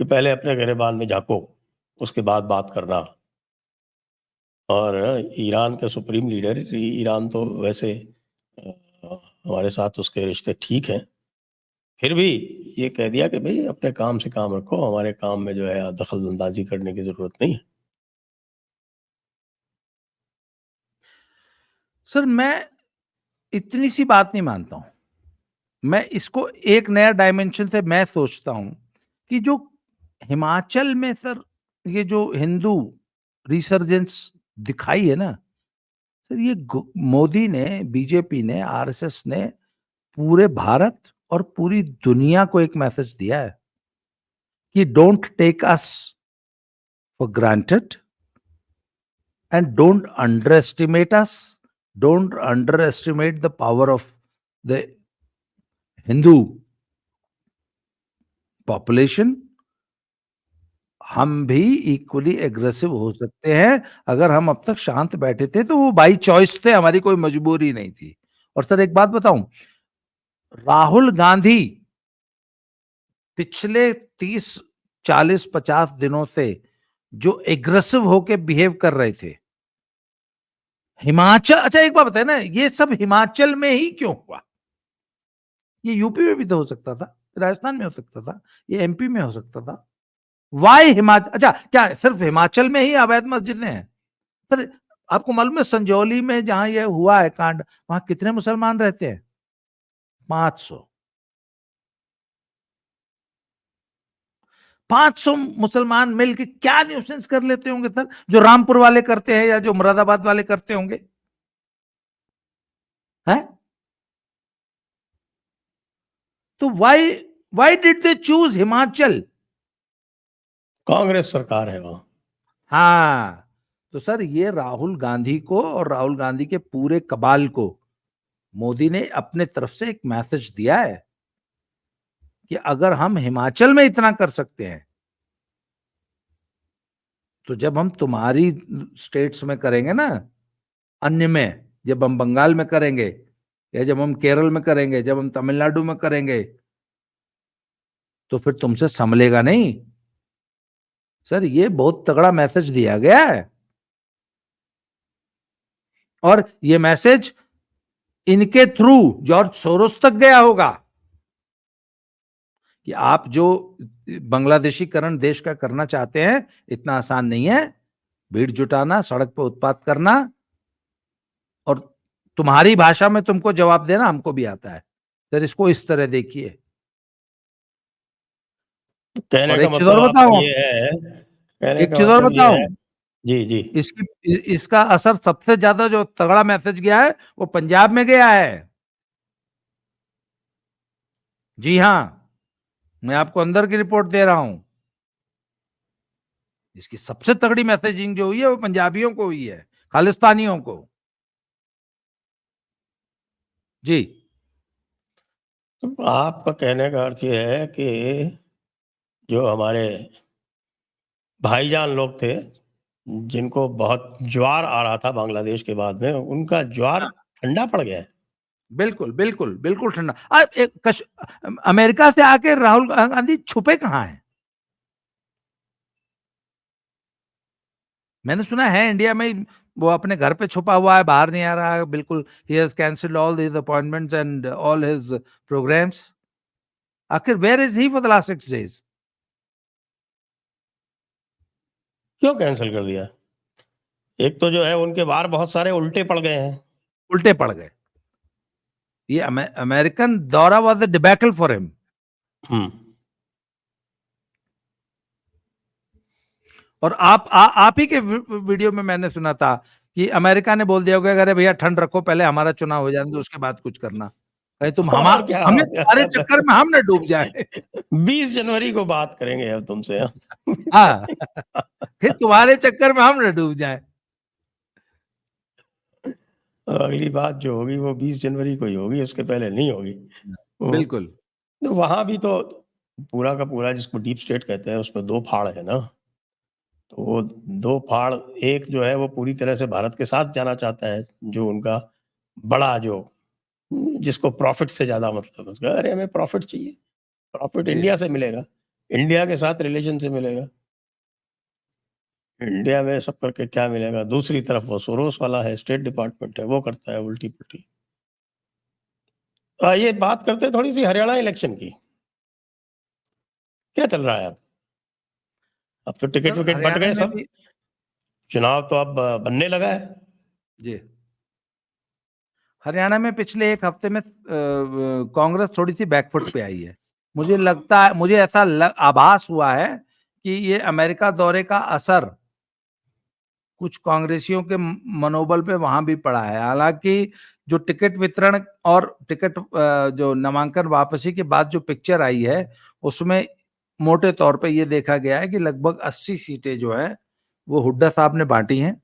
कि पहले अपने गिरेबान में झांको, उसके बाद बात करना। और ईरान के सुप्रीम लीडर, ईरान तो वैसे हमारे साथ उसके रिश्ते ठीक हैं, फिर भी ये कह दिया कि भाई अपने काम से काम रखो, हमारे काम में जो है दखल अंदाजी करने की जरूरत नहीं है। सर मैं इतनी सी बात नहीं मानता हूं, मैं इसको एक नया डायमेंशन से मैं सोचता हूं कि जो हिमाचल में सर ये जो हिंदू रिसर्जेंस दिखाई है ना सर, ये मोदी ने, बीजेपी ने, आरएसएस ने पूरे भारत और पूरी दुनिया को एक मैसेज दिया है कि don't take us for granted and don't underestimate us, don't underestimate the power of the Hindu population. हम भी इक्वली एग्रेसिव हो सकते हैं, अगर हम अब तक शांत बैठे थे तो वो बाई चॉइस थे, हमारी कोई मजबूरी नहीं थी। और सर एक बात बताऊं, राहुल गांधी पिछले 30-40-50 दिनों से जो एग्रेसिव होके बिहेव कर रहे थे हिमाचल, अच्छा एक बात बताए ना, ये सब हिमाचल में ही क्यों हुआ? ये यूपी में भी तो हो सकता था, राजस्थान में हो सकता था, ये एमपी में हो सकता था, वाई हिमाचल, अच्छा क्या सिर्फ हिमाचल में ही अवैध मस्जिदें हैं सर? आपको मालूम है संजौली में जहां ये हुआ है कांड, वहां कितने मुसलमान रहते हैं? 500। 500 मुसलमान मिलकर क्या न्यूसेंस कर लेते होंगे सर, जो रामपुर वाले करते हैं या जो मुरादाबाद वाले करते होंगे, हैं? तो why did they choose Himachal? Congress सरकार है वहां। हाँ, तो सर ये राहुल गांधी को और राहुल गांधी के पूरे कबाल को मोदी ने अपने तरफ से एक मैसेज दिया है कि अगर हम हिमाचल में इतना कर सकते हैं, तो जब हम तुम्हारी स्टेट्स में करेंगे ना, अन्य में, जब हम बंगाल में करेंगे या जब हम केरल में करेंगे, जब हम तमिलनाडु में करेंगे, तो फिर तुमसे संभलेगा नहीं। सर ये बहुत तगड़ा मैसेज दिया गया है, और ये मैसेज इनके थ्रू जॉर्ज सोरोस तक गया होगा कि आप जो बांग्लादेशीकरण देश का करना चाहते हैं, इतना आसान नहीं है। भीड़ जुटाना, सड़क पर उत्पात करना, और तुम्हारी भाषा में तुमको जवाब देना हमको भी आता है। सर इसको इस तरह देखिए। कहने और का एक चीज और मतलब आपका बताओ, ये है, कहने एक का चीज और मतलब ये बताओ, है। जी जी। इसका असर सबसे ज्यादा जो तगड़ा मैसेज गया है वो पंजाब में गया है। जी हां, मैं आपको अंदर की रिपोर्ट दे रहा हूं। इसकी सबसे तगड़ी मैसेजिंग जो हुई है वो पंजाबियों को हुई है, खालिस्तानियों को। जी। तो आपका कहने का अर्थ ये है कि जो हमारे भाईजान लोग थे, जिनको बहुत ज्वार आ रहा था बांग्लादेश के बाद में, उनका ज्वार ठंडा पड़ गया है। बिल्कुल बिल्कुल बिल्कुल ठंडा। अमेरिका से आके राहुल गांधी छुपे कहां हैं? मैंने सुना है इंडिया में वो अपने घर पे छुपा हुआ है, बाहर नहीं आ रहा है बिल्कुल। He has cancelled all his appointments and all his programmes. आखिर where is he for the last 6 days? क्यों कैंसिल कर दिया? एक तो जो है उनके बाहर बहुत सारे उल्टे पड़ गए हैं। उल्टे पड़ गए। ये अमेरिकन दौरा was the debacle for him. और आप ही के वीडियो में मैंने सुना था कि अमेरिका ने बोल दिया होगा, अरे भैया ठंड रखो, पहले हमारा चुनाव हो जाने दो, उसके बाद कुछ करना। कहीं तुम और क्या हमें तुम्हारे चक्कर में हम न डूब जाए। 20 जनवरी को बात करेंगे अब तुमसे। हाँ, फिर तुम्हारे चक्कर में हम न डूब जाए। अगली बात जो होगी वो 20 जनवरी को ही होगी, उसके पहले नहीं होगी। बिल्कुल। तो वहां भी तो पूरा का पूरा, जिसको डीप स्टेट कहते हैं, उसमें 2 फाड़ है ना। तो वो 2 फाड़, एक जो है वो पूरी तरह से भारत के साथ जाना चाहता है, जो उनका बड़ा जो, जिसको प्रॉफिट से ज़्यादा मतलब है उसका, अरे हमें प्रॉफिट चाहिए, प्रॉफिट जी। इंडिया से मिलेगा, इंडिया के साथ रिलेशन से मिलेगा, इंडिया में सब करके क्या मिलेगा। दूसरी तरफ वो सोरोस वाला है, स्टेट डिपार्टमेंट है, वो करता है उल्टी-पुल्टी। तो आइए बात करते हैं थोड़ी-सी हरियाणा इलेक्शन की। क्या चल रहा है अब? अब तो सर टिकट-विकट बँट हरियाणा गए में सब, भी। चुनाव तो अब बनने लगा है। जी। हरियाणा में पिछले एक हफ्ते में कांग्रेस थोड़ी सी बैकफुट पे आई है। मुझे लगता है, मुझे ऐसा आभास हुआ है कि ये अमेरिका दौरे का असर कुछ कांग्रेसियों के मनोबल पे वहां भी पड़ा है। हालांकि जो टिकट वितरण और टिकट जो नामांकन वापसी के बाद जो पिक्चर आई है, उसमें मोटे तौर पे ये देखा गया है कि लगभग 80 सीटें जो है वो हुड्डा साहब ने बांटी हैं,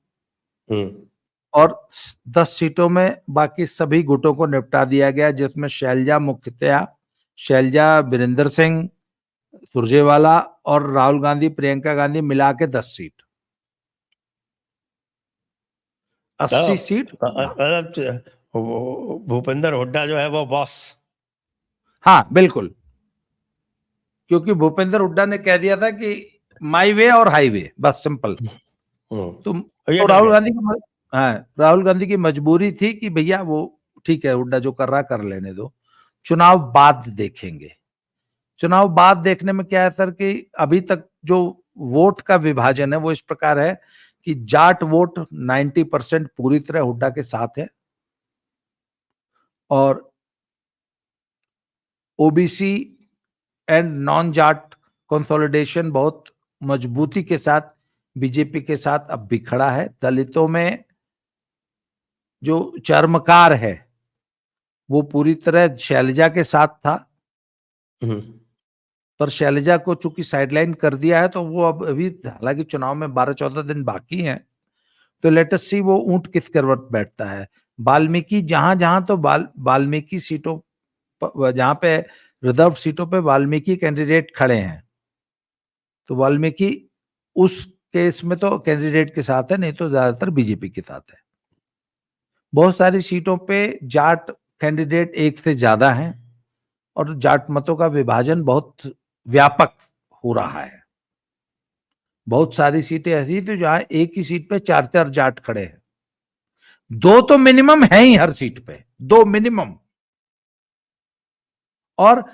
और 10 सीटों में बाकी सभी गुटों को निपटा दिया गया, जिसमें शैलजा मुखिया, शैलजा, वीरेंद्र सिंह सुरजेवाला और राहुल गांधी, प्रियंका गांधी मिला के 10 सीट, 80 सीट। भूपेंद्र हुड्डा जो है वो बॉस। हाँ बिल्कुल, क्योंकि भूपेंद्र हुड्डा ने कह दिया था कि माई वे और हाईवे, बस सिंपल। ये तो डर राहुल गए। गांधी की, हाँ, राहुल गांधी की मजबूरी थी कि भैया वो ठीक है, हुड्डा जो कर रहा कर लेने दो, चुनाव बाद देखेंगे। चुनाव बाद देखने में क्या है सर कि अभी तक जो वोट का विभाजन है वो इस प्रकार है कि जाट वोट 90% पूरी तरह हुड्डा के साथ है और OBC and non Jat consolidation बहुत मजबूती के साथ बीजेपी के साथ अब भी खड़ा है। दलितों में जो चर्मकार है वो पूरी तरह शैलजा के साथ था, पर शैलजा को चूंकि साइडलाइन कर दिया है तो वो अब अभी हालांकि चुनाव में 12-14 दिन बाकी हैं, तो लेट अस सी वो ऊंट किस करवट बैठता है। वाल्मीकि जहां जहां तो वाल्मीकि सीटों जहां पे रिजर्व सीटों पे वाल्मीकि कैंडिडेट खड़े हैं तो वाल्मीकि उस केस में तो कैंडिडेट के साथ है, नहीं तो ज्यादातर बीजेपी के साथ है। बहुत सारी सीटों पे जाट कैंडिडेट एक से ज्यादा हैं और जाट मतों का विभाजन बहुत व्यापक हो रहा है। बहुत सारी सीटें ऐसी थी जहां एक ही सीट पे 4-4 जाट खड़े हैं। 2 तो मिनिमम है ही हर सीट पे, 2 मिनिमम। और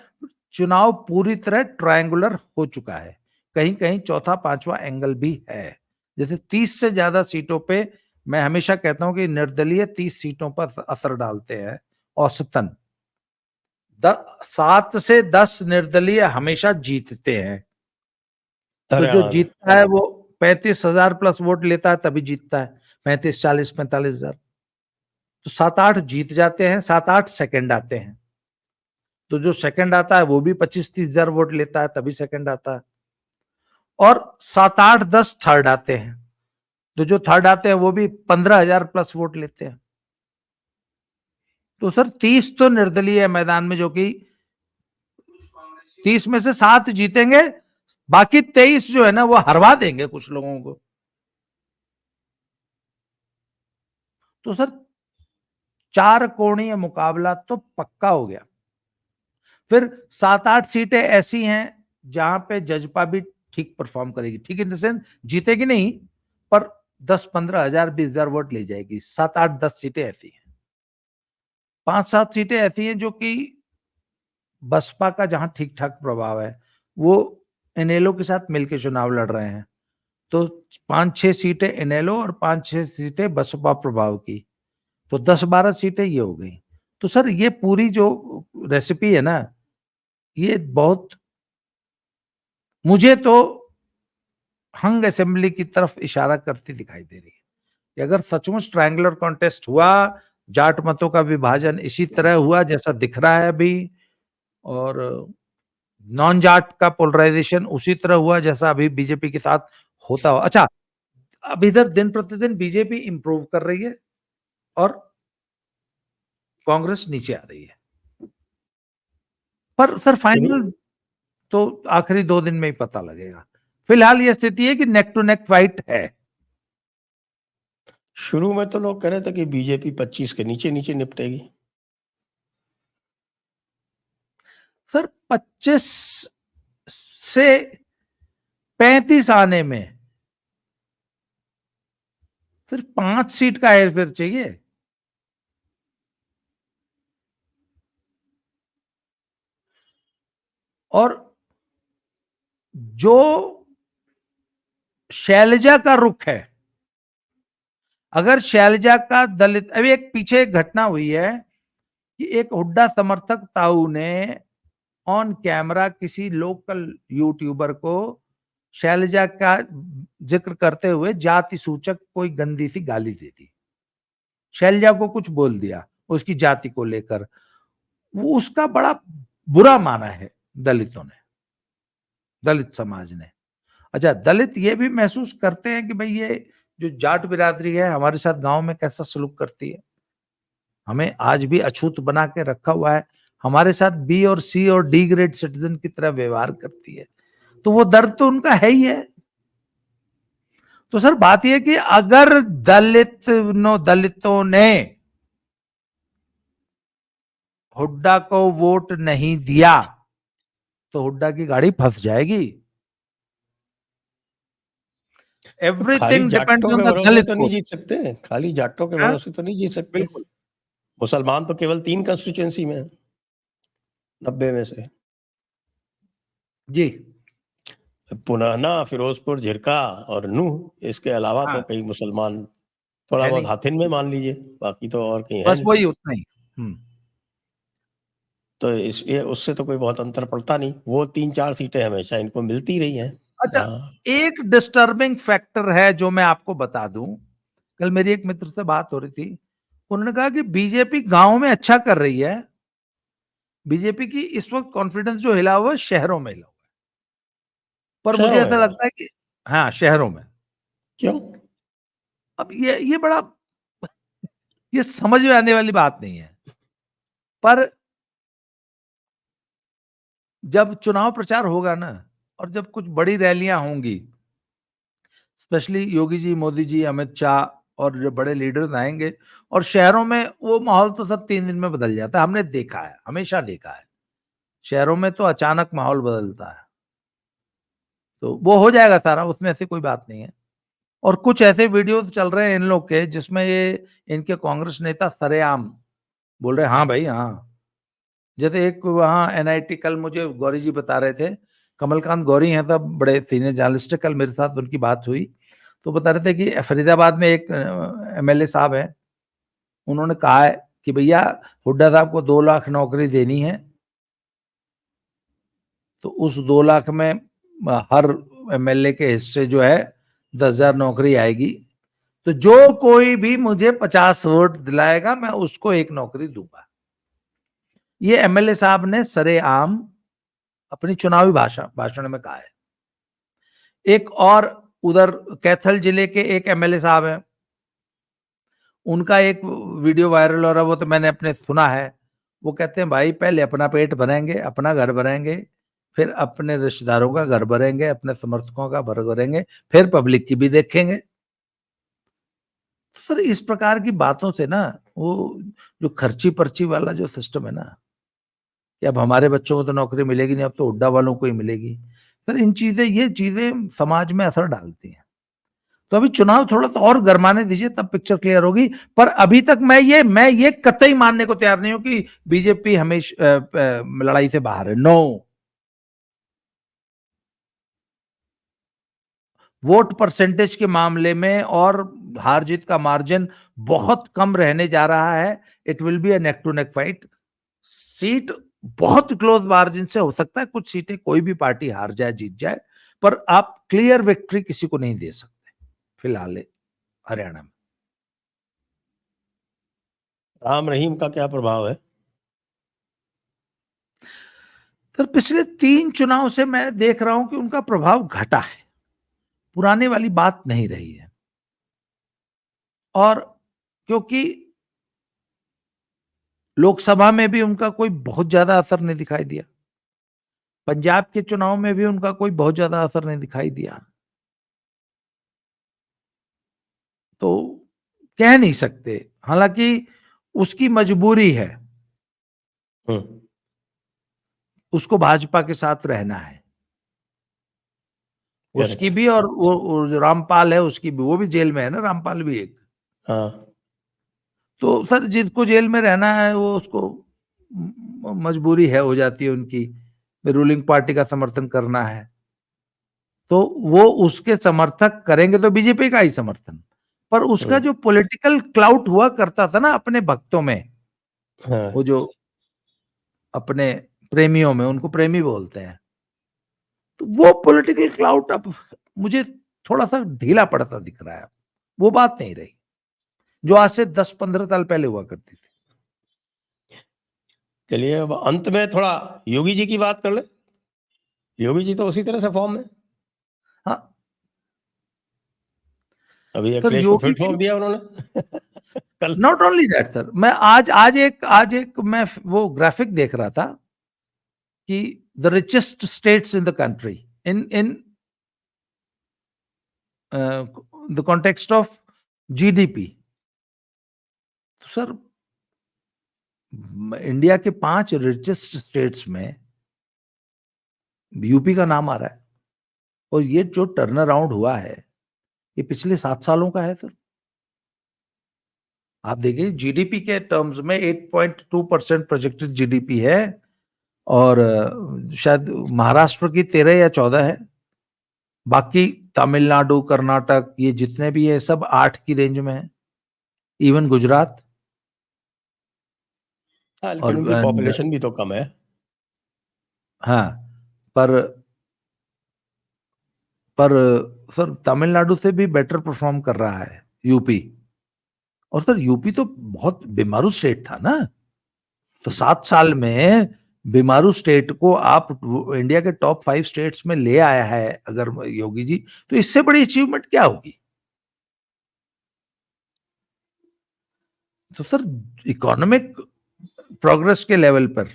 चुनाव पूरी तरह ट्रायंगुलर हो चुका है, कहीं कहीं चौथा पांचवा एंगल भी है। जैसे 30 से ज्यादा सीटों पे मैं हमेशा कहता हूं कि निर्दलीय 30 सीटों पर असर डालते हैं औसतन। 7 से 10 निर्दलीय हमेशा जीतते हैं। तो जो हरियाणा में जीतता है वो 35,000 प्लस वोट लेता है तभी जीतता है, 35, 40, 45,000। तो 7-8 जीत जाते हैं, 7-8 सेकंड आते हैं। तो जो सेकंड आता है वो भी 25-30,000 वोट लेता है तभी सेकंड आता है। और 7-8-10 थर्ड आते हैं, तो जो थर्ड आते हैं वो भी 15,000 प्लस वोट लेते हैं। तो सर 30 तो निर्दलीय है मैदान में, जो कि 30 में से 7 जीतेंगे, बाकी 23 जो है ना वो हरवा देंगे कुछ लोगों को। तो सर 4 कोणीय मुकाबला तो पक्का हो गया। फिर 7-8 सीटें ऐसी हैं जहां पे जजपा भी ठीक परफॉर्म करेगी, ठीक इन द सेंस जीतेगी नहीं, पर 10-15,000 20,000 वोट ले जाएगी। 7-8-10 सीटें ऐसी हैं। 5-7 सीटें ऐसी हैं जो कि बसपा का जहां ठीक ठाक प्रभाव है, वो इनेलो के साथ मिलकर चुनाव लड़ रहे हैं, तो 5-6 सीटें इनेलो और 5-6 सीटें बसपा प्रभाव की, तो 10-12 सीटें ये हो गई। तो सर ये पूरी जो रेसिपी है ना, ये बहुत, मुझे तो हंग असेंबली की तरफ इशारा करती दिखाई दे रही है कि अगर सचमुच ट्रायंगुलर कॉन्टेस्ट हुआ, जाट मतों का विभाजन इसी तरह हुआ जैसा दिख रहा है अभी, और नॉन जाट का पोलराइजेशन उसी तरह हुआ जैसा अभी बीजेपी के साथ होता हो। अच्छा, अब इधर दिन प्रतिदिन बीजेपी इंप्रूव कर रही है और कांग्रेस नीचे आ रही है, पर सर फाइनल तो आखिरी 2 दिन में ही पता लगेगा। फिलहाल यह स्थिति है कि नेक टू नेक फाइट है। शुरू में तो लोग कह रहे थे कि बीजेपी 25 के नीचे नीचे निपटेगी। सर 25 से 35 आने में सिर्फ 5 सीट का हेरफेर चाहिए। और जो शैलजा का रुख है, अगर शैलजा का दलित, अभी एक पीछे एक घटना हुई है कि एक हुड्डा समर्थक ताऊ ने ऑन कैमरा किसी लोकल यूट्यूबर को शैलजा का जिक्र करते हुए जाति सूचक कोई गंदी सी गाली दे दी, शैलजा को कुछ बोल दिया उसकी जाति को लेकर। वो उसका बड़ा बुरा माना है दलितों ने, दलित समाज ने। अच्छा, दलित ये भी महसूस करते हैं कि भाई ये जो जाट बिरादरी है हमारे साथ गांव में कैसा सलूक करती है, हमें आज भी अछूत बना के रखा हुआ है, हमारे साथ बी और सी और डी ग्रेड सिटीजन की तरह व्यवहार करती है। तो वो दर्द तो उनका है ही है। तो सर बात यह कि अगर दलितों ने हुड्डा को वोट नहीं दिया तो हुड्डा की गाड़ी फंस जाएगी। एवरीथिंग डिपेंड्स ऑन द दलित तो नहीं जीत सकते, खाली जाटों के भरोसे तो नहीं जीत सकते। बिल्कुल। मुसलमान तो केवल 3 कंस्टिट्यूएंसी में है 90 में से। जी। पुनाना, फिरोजपुर, झिरका और नूह, इसके अलावा तो हाँ कई मुसलमान थोड़ा है बहुत नहीं, हाथिन में मान लीजिए, बाकी तो और कहीं है बस नहीं। वही उतना ही। तो ये उससे तो कोई बहुत अंतर पड़ता नहीं, वो 3-4 सीटें हमेशा इनको मिलती रही हैं। अच्छा, हाँ। एक डिस्टर्बिंग फैक्टर है जो मैं आपको बता दूं। कल मेरी एक मित्र से बात हो रही थी, उन्होंने कहा कि बीजेपी गांव में अच्छा कर रही है, बीजेपी की इस वक्त कॉन्फिडेंस जो हिला हुआ है शहरों में हिला हुआ है। पर मुझे शहरों में ऐसा है। लगता है कि हाँ, शहरों में। क्यों? अब ये बड़ा, ये समझ में आने वाली बात नहीं है, पर जब चुनाव प्रचार होगा ना, और जब कुछ बड़ी रैलियां होंगी, स्पेशली योगी जी, मोदी जी, अमित शाह और जो बड़े लीडर्स आएंगे, और शहरों में वो माहौल तो सब 3 दिन में बदल जाता है। हमने देखा है, हमेशा देखा है, शहरों में तो अचानक माहौल बदलता है। तो वो हो जाएगा सारा, उसमें ऐसी कोई बात नहीं है। और कुछ ऐसे वीडियोस चल रहे हैं इन लोग के, जिसमें ये इनके कांग्रेस नेता सरेआम बोल रहे हैं हाँ भाई हाँ। जैसे एक वहाँ एनआईटी, कल मुझे गौरी जी बता रहे थे, कमलकांत गौरी हैं, तब बड़े सीनियर जर्नलिस्ट, कल मेरे साथ उनकी बात हुई, तो बता रहे थे कि फरीदाबाद में एक एमएलए साहब है, उन्होंने कहा है कि भैया हुड्डा साहब को 2 लाख नौकरी देनी है, तो उस 2 लाख में हर एमएलए के हिस्से जो है 10,000 नौकरी आएगी, तो जो कोई भी मुझे 50 वोट दिलाएगा मैं उसको 1 नौकरी दूंगा। ये एमएलए साहब ने सरेआम अपनी चुनावी भाषण में कहा है। एक और उधर कैथल जिले के एक एमएलए साहब हैं, उनका एक वीडियो वायरल हो रहा है, वो तो मैंने अपने सुना है। वो कहते हैं भाई पहले अपना पेट भरेंगे, अपना घर भरेंगे, फिर अपने रिश्तेदारों का घर भरेंगे, अपने समर्थकों का घर भरेंगे, फिर पब्लिक की भी देखेंगे। तो सर इस प्रकार की बातों से ना, वो जो खर्ची पर्ची वाला जो सिस्टम है ना, कि अब हमारे बच्चों को तो नौकरी मिलेगी नहीं, अब तो हुड्डा वालों को ही मिलेगी, सर ये चीजें समाज में असर डालती हैं। तो अभी चुनाव थोड़ा सा और गरमाने दीजिए, तब पिक्चर क्लियर होगी। पर अभी तक मैं ये कतई मानने को तैयार नहीं हूं कि बीजेपी हमेशा लड़ाई से बाहर है। नो, वोट परसेंटेज के मामले में और हार जीत का मार्जिन बहुत कम रहने जा रहा है। It will be a neck to neck fight. Seat बहुत क्लोज मार्जिन से हो सकता है, कुछ सीटें कोई भी पार्टी हार जाए, जीत जाए, पर आप क्लियर विक्ट्री किसी को नहीं दे सकते फिलहाल हरियाणा में। राम रहीम का क्या प्रभाव है? तो पिछले 3 चुनाव से मैं देख रहा हूं कि उनका प्रभाव घटा है, पुराने वाली बात नहीं रही है। और क्योंकि लोकसभा में भी उनका कोई बहुत ज्यादा असर नहीं दिखाई दिया, पंजाब के चुनाव में भी उनका कोई बहुत ज्यादा असर नहीं दिखाई दिया, तो कह नहीं सकते। हालांकि उसकी मजबूरी है, हम्म। उसको भाजपा के साथ रहना है, उसकी करेक्ट। भी, और वो जो रामपाल है उसकी भी, वो भी जेल में है ना, रामपाल भी एक। हाँ। तो सर जिसको जेल में रहना है वो, उसको मजबूरी है, हो जाती है उनकी, रूलिंग पार्टी का समर्थन करना है, तो वो उसके समर्थक करेंगे तो बीजेपी का ही समर्थन। पर उसका जो पॉलिटिकल क्लाउट हुआ करता था ना अपने भक्तों में, हाँ। वो जो अपने प्रेमियों में, उनको प्रेमी बोलते हैं, तो वो पॉलिटिकल क्लाउट अब मुझे थोड़ा सा ढीला पड़ता दिख रहा है। वो बात नहीं रही जो आज से 10-15 साल पहले हुआ करती थी। चलिए अब अंत में थोड़ा योगी जी की बात कर ले। योगी जी तो उसी तरह से फॉर्म में, हाँ अभी सर, अखिलेश को फिर योगी जी, ठोक दिया उन्होंने कल। नॉट ओनली दैट सर, मैं आज एक मैं वो ग्राफिक देख रहा था कि the richest states in the country, in the context of GDP. तो सर इंडिया के 5 रिचेस्ट स्टेट्स में यूपी का नाम आ रहा है, और ये जो टर्न अराउंड हुआ है ये पिछले 7 सालों का है सर। आप देखिए जीडीपी के टर्म्स में 8.2% प्रोजेक्टेड जीडीपी है, और शायद महाराष्ट्र की 13 या 14 है, बाकी तमिलनाडु, कर्नाटक, ये जितने भी है सब 8 की रेंज में है, इवन गुजरात। हाँ, और लेकिन उनकी पॉपुलेशन भी तो कम है। हाँ, पर सर तमिलनाडु से भी बेटर परफॉर्म कर रहा है यूपी। और सर यूपी तो बहुत बीमारू स्टेट था ना, तो 7 साल में बीमारू स्टेट को आप इंडिया के टॉप 5 स्टेट्स में ले आया है अगर योगी जी, तो इससे बड़ी अचीवमेंट क्या होगी। तो सर इकोनॉमिक प्रोग्रेस के लेवल पर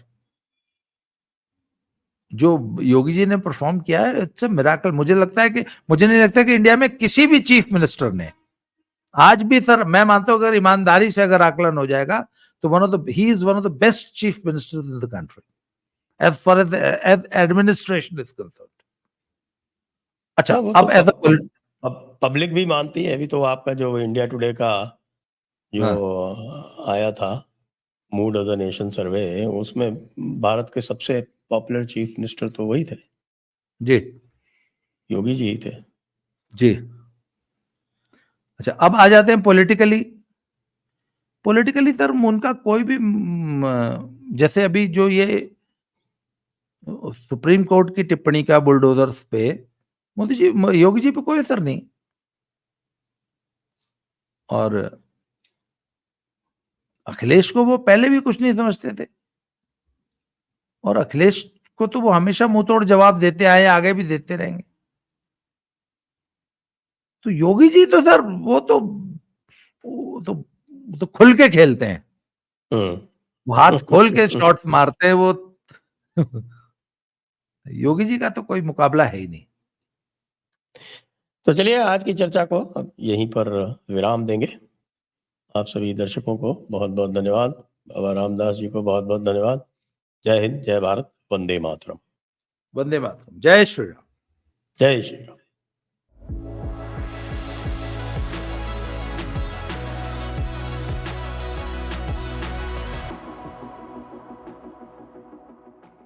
जो योगी जी ने परफॉर्म किया है, इट्स अ मिरेकल। मुझे नहीं लगता कि इंडिया में किसी भी चीफ मिनिस्टर ने आज भी, सर मैं मानता हूं अगर ईमानदारी से अगर आकलन हो जाएगा तो he is one of the best chief ministers in the country as far as administration is concern. अच्छा, हाँ, वो अब एज तो अ पब्लिक भी मानती है। अभी तो आपका जो इंडिया टुडे का जो आया था मूड ऑफ द नेशन सर्वे, उसमें भारत के सबसे पॉपुलर चीफ मिनिस्टर तो वही थे, जी योगी जी ही थे। जी। अच्छा, अब आ जाते हैं पॉलिटिकली सर उनका कोई भी जैसे अभी जो ये सुप्रीम कोर्ट की टिप्पणी का बुलडोजर्स पे मोदी जी, योगी जी पे कोई असर नहीं। और अखिलेश को वो पहले भी कुछ नहीं समझते थे, और अखिलेश को तो वो हमेशा मुंह तोड़ जवाब देते आए, आगे भी देते रहेंगे। तो योगी जी तो सर वो तो खुल के खेलते हैं, वो हाथ खोल के शॉट्स मारते हैं वो। योगी जी का तो कोई मुकाबला है ही नहीं। तो चलिए आज की चर्चा को अब यहीं पर विराम देंगे। आप सभी दर्शकों को बहुत बहुत धन्यवाद। बाबा रामदास जी को बहुत बहुत धन्यवाद। जय हिंद, जय भारत, वंदे मातरम। वंदे मातरम। जय श्री राम। जय श्री राम।